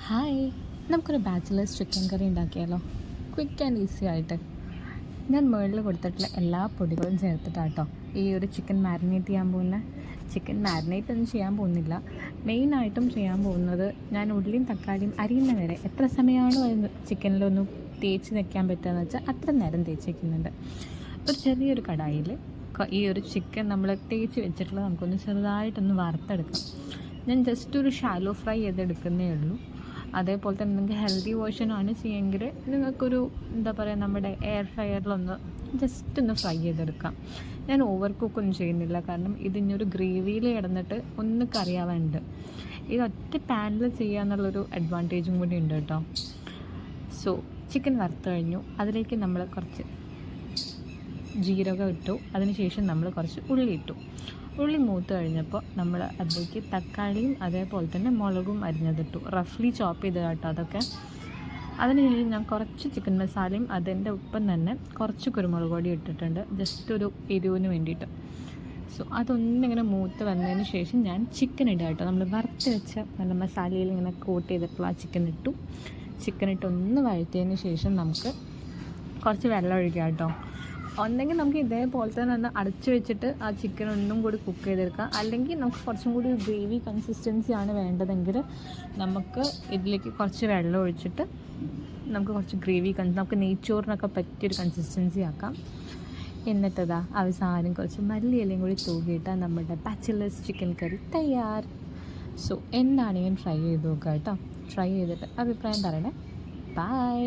Hi, നമുക്കൊരു bachelors chicken കറി ഉണ്ടാക്കിയാലോ? Quick and easy ആയിട്ട്. ഞാൻ മുകളിൽ കൊടുത്തിട്ടുള്ള എല്ലാ പൊടികളും ചേർത്തിട്ടാട്ടോ ഈ ഒരു ചിക്കൻ മാരിനേറ്റ് ചെയ്യാൻ പോകുന്ന. ചിക്കൻ മാരിനേറ്റ് ഒന്നും ചെയ്യാൻ പോകുന്നില്ല. മെയിനായിട്ടും ചെയ്യാൻ പോകുന്നത്, ഞാൻ ഉള്ളിയും തക്കാളിയും അരിയുന്ന വരെ എത്ര സമയമാണോ അത് ചിക്കനിലൊന്ന് തേച്ച് വെക്കാൻ പറ്റുകയെന്ന് വെച്ചാൽ അത്ര നേരം തേച്ച് വയ്ക്കുന്നുണ്ട്. ഒരു ചെറിയൊരു കടായിൽ ഈ ഒരു ചിക്കൻ നമ്മൾ തേച്ച് വെച്ചിട്ടുള്ളത് നമുക്കൊന്ന് ചെറുതായിട്ടൊന്ന് വറുത്തെടുക്കാം. ഞാൻ ജസ്റ്റ് ഒരു ഷാലോ ഫ്രൈ ചെയ്തെടുക്കുന്നേ ഉള്ളൂ. അതേപോലെ തന്നെ നിങ്ങൾക്ക് ഹെൽത്തി വേർഷനാണ് ചെയ്യുമെങ്കിൽ നിങ്ങൾക്കൊരു എന്താ പറയുക, നമ്മുടെ എയർ ഫ്രയറിലൊന്ന് ജസ്റ്റ് ഒന്ന് ഫ്രൈ ചെയ്തെടുക്കാം. ഞാൻ ഓവർ കുക്കൊന്നും ചെയ്യുന്നില്ല, കാരണം ഇതിനൊരു ഗ്രേവിയിൽ കിടന്നിട്ട് ഒന്ന് കറിയാവാനുണ്ട്. ഇത് ഒറ്റ പാനിൽ ചെയ്യുക എന്നുള്ളൊരു അഡ്വാൻറ്റേജും കൂടി ഉണ്ട് കേട്ടോ. സോ ചിക്കൻ വറുത്ത് കഴിഞ്ഞു, അതിലേക്ക് നമ്മൾ കുറച്ച് ജീരകം ഇട്ടു, അതിനുശേഷം നമ്മൾ കുറച്ച് ഉള്ളി ഇട്ടു. ഉള്ളി മൂത്ത് കഴിഞ്ഞപ്പോൾ നമ്മൾ അതിലേക്ക് തക്കാളിയും അതേപോലെ തന്നെ മുളകും അരിഞ്ഞതിട്ടു, റഫ്ലി ചോപ്പ് ചെയ്ത് കേട്ടോ അതൊക്കെ. അതിനുശേഷം ഞാൻ കുറച്ച് ചിക്കൻ മസാലയും അതിൻ്റെ ഒപ്പം തന്നെ കുറച്ച് കുരുമുളക് പൊടി ഇട്ടിട്ടുണ്ട്, ജസ്റ്റ് ഒരു എരിവിന് വേണ്ടിയിട്ട്. സോ അതൊന്നിങ്ങനെ മൂത്ത് വന്നതിന് ശേഷം ഞാൻ ചിക്കൻ ഇടുക കേട്ടോ. നമ്മൾ വറുത്ത് വെച്ച നല്ല മസാലയിൽ ഇങ്ങനെ കോട്ട് ചെയ്തിട്ടുള്ള ആ ചിക്കൻ ഇട്ടു. ചിക്കൻ ഇട്ട് ഒന്ന് വഴറ്റിയതിന് ശേഷം നമുക്ക് കുറച്ച് വെള്ളം ഒഴിക്കുക കേട്ടോ. ഒന്നെങ്കിൽ നമുക്ക് ഇതേപോലെ തന്നെ ഒന്ന് അടച്ചു വെച്ചിട്ട് ആ ചിക്കൻ ഒന്നും കൂടി കുക്ക് ചെയ്തെടുക്കാം, അല്ലെങ്കിൽ നമുക്ക് കുറച്ചും കൂടി ഗ്രേവി കൺസിസ്റ്റൻസിയാണ് വേണ്ടതെങ്കിൽ നമുക്ക് ഇതിലേക്ക് കുറച്ച് വെള്ളം ഒഴിച്ചിട്ട് നമുക്ക് കുറച്ച് ഗ്രേവി നമുക്ക് നെയ്ച്ചോറിനൊക്കെ പറ്റിയൊരു കൺസിസ്റ്റൻസി ആക്കാം. എന്നിട്ടതാ അവസാനം കുറച്ച് മല്ലിയിലയും കൂടി തൂകിയിട്ടാൽ നമ്മുടെ ബാച്ചിലേഴ്സ് ചിക്കൻ കറി തയ്യാർ. സോ എന്നാണെങ്കിലും ട്രൈ ചെയ്ത് നോക്കുക കേട്ടോ. ട്രൈ ചെയ്തിട്ട് അഭിപ്രായം പറയണേ. ബൈ.